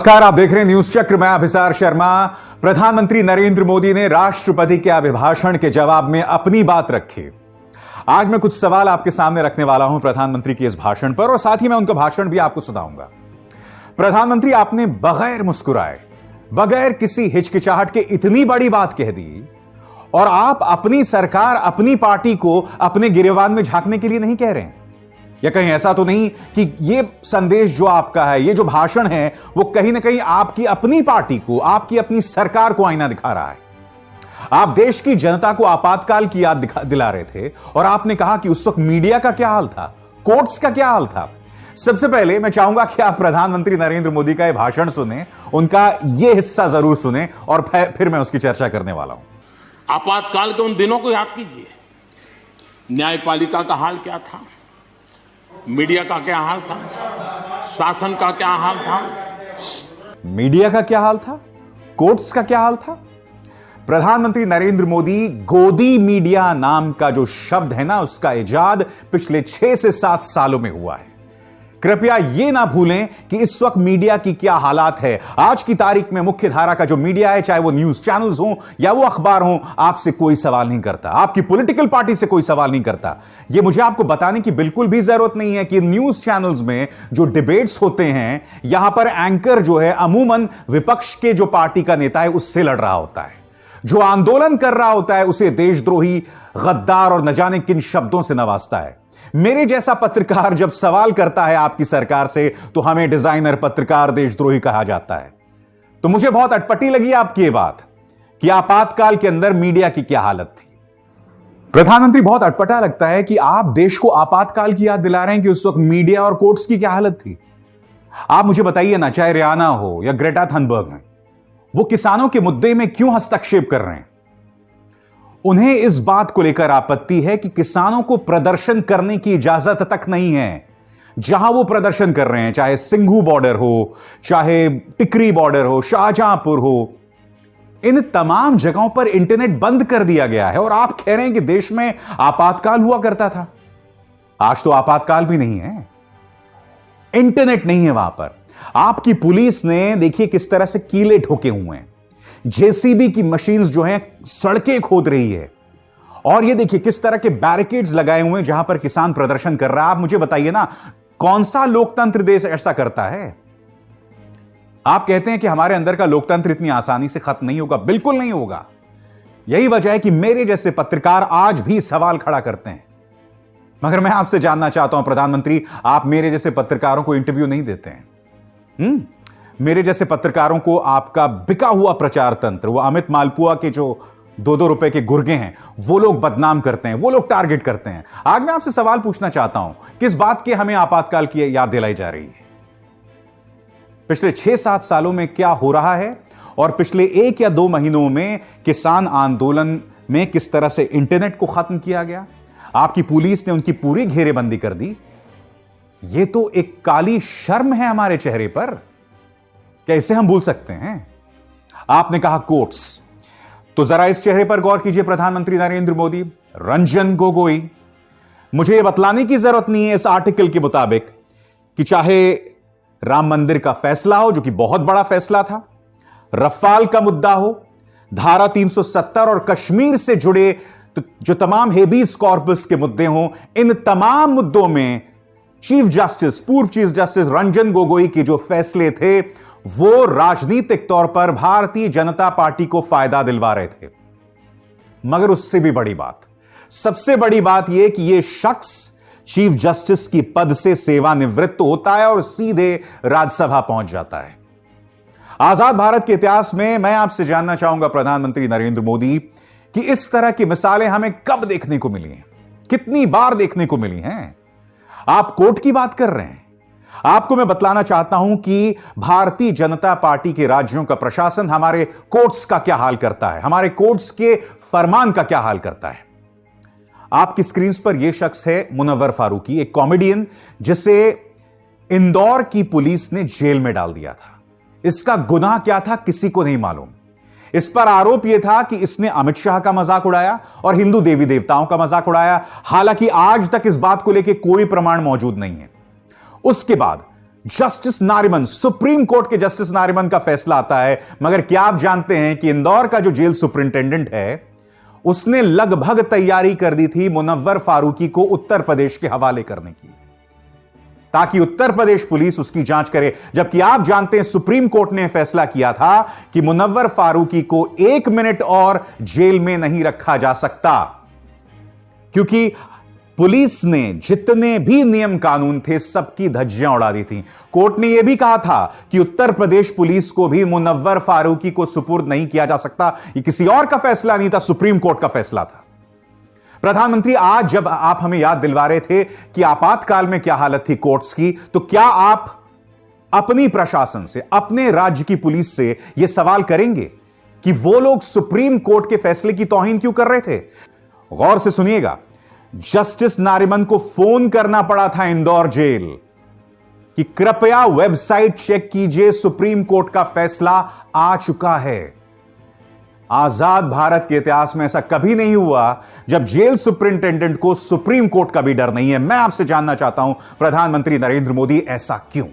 नमस्कार, आप देख रहे हैं न्यूज चक्र। मैं अभिसार शर्मा। प्रधानमंत्री नरेंद्र मोदी ने राष्ट्रपति के अभिभाषण के जवाब में अपनी बात रखी। आज मैं कुछ सवाल आपके सामने रखने वाला हूं प्रधानमंत्री के इस भाषण पर, और साथ ही मैं उनका भाषण भी आपको सुनाऊंगा। प्रधानमंत्री, आपने बगैर मुस्कुराए, बगैर किसी हिचकिचाहट के इतनी बड़ी बात कह दी, और आप अपनी सरकार, अपनी पार्टी को अपने गिरेबान में झांकने के लिए नहीं कह रहे हैं। या कहीं ऐसा तो नहीं कि ये संदेश जो आपका है, ये जो भाषण है, वो कहीं ना कहीं आपकी अपनी पार्टी को, आपकी अपनी सरकार को आईना दिखा रहा है। आप देश की जनता को आपातकाल की याद दिला रहे थे, और आपने कहा कि उस वक्त मीडिया का क्या हाल था, कोर्ट्स का क्या हाल था। सबसे पहले मैं चाहूंगा कि आप प्रधानमंत्री नरेंद्र मोदी का यह भाषण सुने, उनका यह हिस्सा जरूर सुने, और फिर मैं उसकी चर्चा करने वाला हूं। आपातकाल के उन दिनों को याद कीजिए। न्यायपालिका का हाल क्या था, मीडिया का क्या हाल था, शासन का क्या हाल था। मीडिया का क्या हाल था, कोर्ट्स का क्या हाल था। प्रधानमंत्री नरेंद्र मोदी, गोदी मीडिया नाम का जो शब्द है ना, उसका इजाद पिछले 6 से 7 सालों में हुआ है। कृपया यह ना भूलें कि इस वक्त मीडिया की क्या हालात है। आज की तारीख में मुख्य धारा का जो मीडिया है, चाहे वो न्यूज चैनल्स हो या वो अखबार हो, आपसे कोई सवाल नहीं करता, आपकी पॉलिटिकल पार्टी से कोई सवाल नहीं करता। यह मुझे आपको बताने की बिल्कुल भी जरूरत नहीं है कि न्यूज चैनल्स में जो डिबेट्स होते हैं, यहां पर एंकर जो है अमूमन विपक्ष के जो पार्टी का नेता है उससे लड़ रहा होता है। जो आंदोलन कर रहा होता है उसे देशद्रोही, गद्दार और न जाने किन शब्दों से नवाजता है। मेरे जैसा पत्रकार जब सवाल करता है आपकी सरकार से, तो हमें डिजाइनर पत्रकार, देशद्रोही कहा जाता है। तो मुझे बहुत अटपटी लगी आपकी ये बात कि आपातकाल के अंदर मीडिया की क्या हालत थी। प्रधानमंत्री, बहुत अटपटा लगता है कि आप देश को आपातकाल की याद दिला रहे हैं कि उस वक्त मीडिया और कोर्ट्स की क्या हालत थी। आप मुझे बताइए ना, चाहे रियाना हो या ग्रेटा थनबर्ग है, वो किसानों के मुद्दे में क्यों हस्तक्षेप कर रहे हैं। उन्हें इस बात को लेकर आपत्ति है कि किसानों को प्रदर्शन करने की इजाजत तक नहीं है। जहां वो प्रदर्शन कर रहे हैं, चाहे सिंघू बॉर्डर हो, चाहे टिकरी बॉर्डर हो, शाहजहांपुर हो, इन तमाम जगहों पर इंटरनेट बंद कर दिया गया है। और आप कह रहे हैं कि देश में आपातकाल हुआ करता था। आज तो आपातकाल भी नहीं है, इंटरनेट नहीं है वहां पर। आपकी पुलिस ने देखिए किस तरह से कीले ठोके हुए हैं। जेसीबी की मशीन्स जो हैं सड़कें खोद रही है, और ये देखिए किस तरह के बैरिकेड्स लगाए हुए हैं जहां पर किसान प्रदर्शन कर रहा है। आप मुझे बताइए ना, कौन सा लोकतंत्र देश ऐसा करता है। आप कहते हैं कि हमारे अंदर का लोकतंत्र इतनी आसानी से खत्म नहीं होगा। बिल्कुल नहीं होगा। यही वजह है कि मेरे जैसे पत्रकार आज भी सवाल खड़ा करते हैं। मगर मैं आपसे जानना चाहता हूं प्रधानमंत्री, आप मेरे जैसे पत्रकारों को इंटरव्यू नहीं देते हैं। मेरे जैसे पत्रकारों को आपका बिका हुआ प्रचार तंत्र, वो अमित मालपुआ के जो 2-2 रुपए के गुर्गे हैं, वो लोग बदनाम करते हैं, वो लोग टारगेट करते हैं। आज मैं आपसे सवाल पूछना चाहता हूं, किस बात की हमें आपातकाल की याद दिलाई जा रही है। पिछले 6-7 सालों में क्या हो रहा है, और पिछले 1 या 2 महीनों में किसान आंदोलन में किस तरह से इंटरनेट को खत्म किया गया। आपकी पुलिस ने उनकी पूरी घेरेबंदी कर दी। यह तो एक काली शर्म है हमारे चेहरे पर। कैसे हम भूल सकते हैं। आपने कहा कोर्ट्स, तो जरा इस चेहरे पर गौर कीजिए प्रधानमंत्री नरेंद्र मोदी। रंजन गोगोई, मुझे यह बतलाने की जरूरत नहीं है इस आर्टिकल के मुताबिक कि चाहे राम मंदिर का फैसला हो, जो कि बहुत बड़ा फैसला था, रफाल का मुद्दा हो, धारा 370 और कश्मीर से जुड़े जो तमाम हेबीज कॉर्पस के मुद्दे हों, इन तमाम मुद्दों में चीफ जस्टिस, पूर्व चीफ जस्टिस रंजन गोगोई के जो फैसले थे, वो राजनीतिक तौर पर भारतीय जनता पार्टी को फायदा दिलवा रहे थे। मगर उससे भी बड़ी बात, सबसे बड़ी बात यह कि यह शख्स चीफ जस्टिस की पद से सेवानिवृत्त होता है और सीधे राज्यसभा पहुंच जाता है। आजाद भारत के इतिहास में मैं आपसे जानना चाहूंगा प्रधानमंत्री नरेंद्र मोदी कि इस तरह की मिसालें हमें कब देखने को मिली हैं, कितनी बार देखने को मिली हैं। आप कोर्ट की बात कर रहे हैं। आपको मैं बतलाना चाहता हूं कि भारतीय जनता पार्टी के राज्यों का प्रशासन हमारे कोर्ट्स का क्या हाल करता है, हमारे कोर्ट्स के फरमान का क्या हाल करता है। आपकी स्क्रीन पर यह शख्स है मुनव्वर फारूकी, एक कॉमेडियन जिसे इंदौर की पुलिस ने जेल में डाल दिया था। इसका गुनाह क्या था किसी को नहीं मालूम। इस पर आरोप यह था कि इसने अमित शाह का मजाक उड़ाया और हिंदू देवी देवताओं का मजाक उड़ाया। हालांकि आज तक इस बात को लेकर कोई प्रमाण मौजूद नहीं है। उसके बाद जस्टिस नारिमन, सुप्रीम कोर्ट के जस्टिस नारिमन का फैसला आता है। मगर क्या आप जानते हैं कि इंदौर का जो जेल सुपरिंटेंडेंट है, उसने लगभग तैयारी कर दी थी मुनव्वर फारूकी को उत्तर प्रदेश के हवाले करने की, ताकि उत्तर प्रदेश पुलिस उसकी जांच करे। जबकि आप जानते हैं सुप्रीम कोर्ट ने फैसला किया था कि मुनव्वर फारूकी को 1 मिनट और जेल में नहीं रखा जा सकता, क्योंकि पुलिस ने जितने भी नियम कानून थे सबकी धज्जियां उड़ा दी थी। कोर्ट ने यह भी कहा था कि उत्तर प्रदेश पुलिस को भी मुनव्वर फारूकी को सुपुर्द नहीं किया जा सकता। यह किसी और का फैसला नहीं था, सुप्रीम कोर्ट का फैसला था। प्रधानमंत्री, आज जब आप हमें याद दिलवा रहे थे कि आपातकाल में क्या हालत थी कोर्ट्स की, तो क्या आप अपनी प्रशासन से, अपने राज्य की पुलिस से यह सवाल करेंगे कि वो लोग सुप्रीम कोर्ट के फैसले की तौहीन क्यों कर रहे थे? गौर से सुनिएगा, जस्टिस नारिमन को फोन करना पड़ा था इंदौर जेल कि कृपया वेबसाइट चेक कीजिए, सुप्रीम कोर्ट का फैसला आ चुका है। आजाद भारत के इतिहास में ऐसा कभी नहीं हुआ जब जेल सुपरिंटेंडेंट को सुप्रीम कोर्ट का भी डर नहीं है। मैं आपसे जानना चाहता हूं प्रधानमंत्री नरेंद्र मोदी, ऐसा क्यों?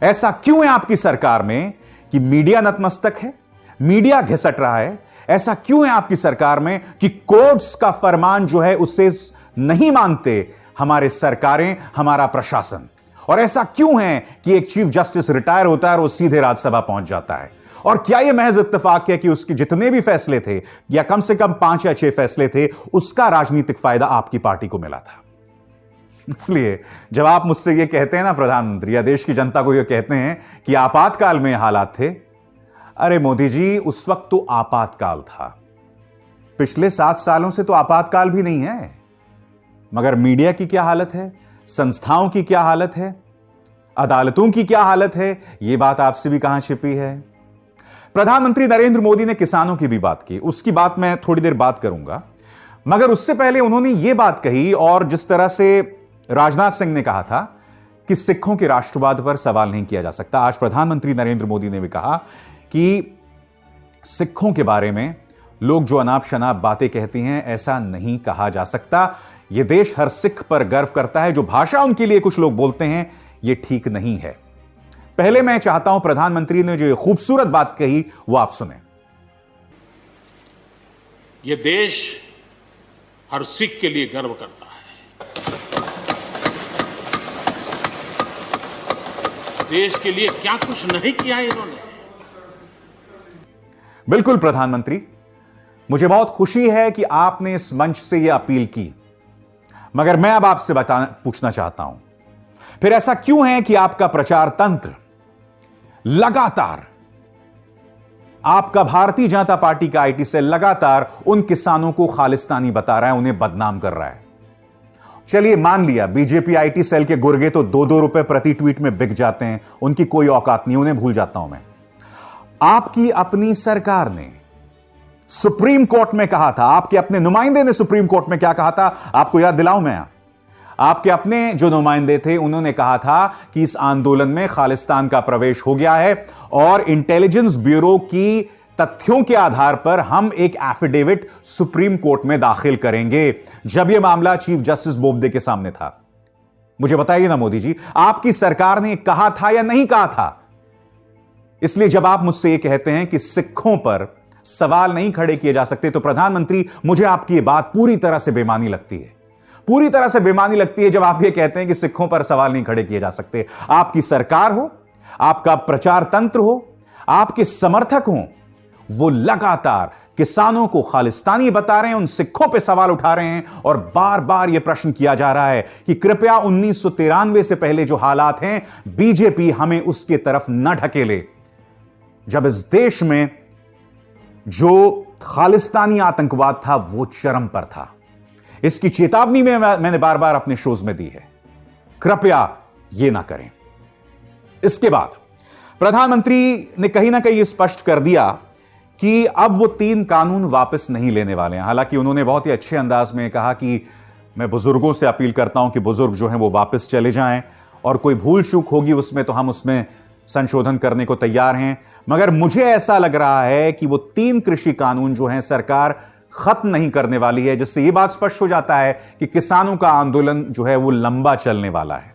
ऐसा क्यों है आपकी सरकार में कि मीडिया नतमस्तक है, मीडिया घिसट रहा है? ऐसा क्यों है आपकी सरकार में कि कोर्ट्स का फरमान जो है उससे नहीं मानते हमारे सरकारें, हमारा प्रशासन? और ऐसा क्यों है कि एक चीफ जस्टिस रिटायर होता है और वो सीधे राज्यसभा पहुंच जाता है? और क्या यह महज इत्तेफाक है कि उसके जितने भी फैसले थे, या कम से कम 5 या 6 फैसले थे, उसका राजनीतिक फायदा आपकी पार्टी को मिला था? इसलिए जब आप मुझसे यह कहते हैं ना प्रधानमंत्री, या देश की जनता को यह कहते हैं कि आपातकाल में हालात थे, अरे मोदी जी, उस वक्त तो आपातकाल था। पिछले 7 सालों से तो आपातकाल भी नहीं है। मगर मीडिया की क्या हालत है, संस्थाओं की क्या हालत है, अदालतों की क्या हालत है, यह बात आपसे भी कहां छिपी है? प्रधानमंत्री नरेंद्र मोदी ने किसानों की भी बात की, उसकी बात मैं थोड़ी देर बात करूंगा। मगर उससे पहले उन्होंने यह बात कही, और जिस तरह से राजनाथ सिंह ने कहा था कि सिखों के राष्ट्रवाद पर सवाल नहीं किया जा सकता, आज प्रधानमंत्री नरेंद्र मोदी ने भी कहा कि सिखों के बारे में लोग जो अनाप शनाप बातें कहती हैं, ऐसा नहीं कहा जा सकता। यह देश हर सिख पर गर्व करता है। जो भाषा उनके लिए कुछ लोग बोलते हैं, यह ठीक नहीं है। पहले मैं चाहता हूं प्रधानमंत्री ने जो खूबसूरत बात कही वो आप सुने। यह देश हर सिख के लिए गर्व करता है। देश के लिए क्या कुछ नहीं किया इन्होंने। बिल्कुल प्रधानमंत्री, मुझे बहुत खुशी है कि आपने इस मंच से यह अपील की। मगर मैं अब आपसे पूछना चाहता हूं, फिर ऐसा क्यों है कि आपका प्रचार तंत्र लगातार, आपका भारतीय जनता पार्टी का आईटी सेल लगातार उन किसानों को खालिस्तानी बता रहा है, उन्हें बदनाम कर रहा है? चलिए मान लिया बीजेपी आईटी सेल के गुर्गे तो 2-2 रुपए प्रति ट्वीट में बिक जाते हैं, उनकी कोई औकात नहीं, उन्हें भूल जाता हूं मैं। आपकी अपनी सरकार ने सुप्रीम कोर्ट में कहा था, आपके अपने नुमाइंदे ने सुप्रीम कोर्ट में क्या कहा था, आपको याद दिलाऊं मैं? आपके अपने जो नुमाइंदे थे उन्होंने कहा था कि इस आंदोलन में खालिस्तान का प्रवेश हो गया है, और इंटेलिजेंस ब्यूरो की तथ्यों के आधार पर हम एक एफिडेविट सुप्रीम कोर्ट में दाखिल करेंगे। जब यह मामला चीफ जस्टिस बोबडे के सामने था, मुझे बताइए ना मोदी जी, आपकी सरकार ने कहा था या नहीं कहा था? इसलिए जब आप मुझसे यह कहते हैं कि सिखों पर सवाल नहीं खड़े किए जा सकते, तो प्रधानमंत्री, मुझे आपकी यह बात पूरी तरह से बेमानी लगती है। पूरी तरह से बेमानी लगती है जब आप ये कहते हैं कि सिखों पर सवाल नहीं खड़े किए जा सकते। आपकी सरकार हो, आपका प्रचार तंत्र हो, आपके समर्थक हो, वो लगातार किसानों को खालिस्तानी बता रहे हैं, उन सिखों पे सवाल उठा रहे हैं, और बार बार यह प्रश्न किया जा रहा है कि कृपया 1993 से पहले जो हालात हैं, बीजेपी हमें उसके तरफ न ढकेले, जब इस देश में जो खालिस्तानी आतंकवाद था वो चरम पर था। इसकी चेतावनी में मैंने बार बार अपने शोज में दी है, कृपया यह ना करें। इसके बाद प्रधानमंत्री ने कहीं ना कहीं स्पष्ट कर दिया कि अब वो 3 कानून वापस नहीं लेने वाले हैं। हालांकि उन्होंने बहुत ही अच्छे अंदाज में कहा कि मैं बुजुर्गों से अपील करता हूं कि बुजुर्ग जो हैं वो वापस चले जाएं, और कोई भूल चूक होगी उसमें तो हम उसमें संशोधन करने को तैयार हैं। मगर मुझे ऐसा लग रहा है कि वो 3 कृषि कानून जो हैं सरकार खत्म नहीं करने वाली है, जिससे यह बात स्पष्ट हो जाता है कि किसानों का आंदोलन जो है वो लंबा चलने वाला है।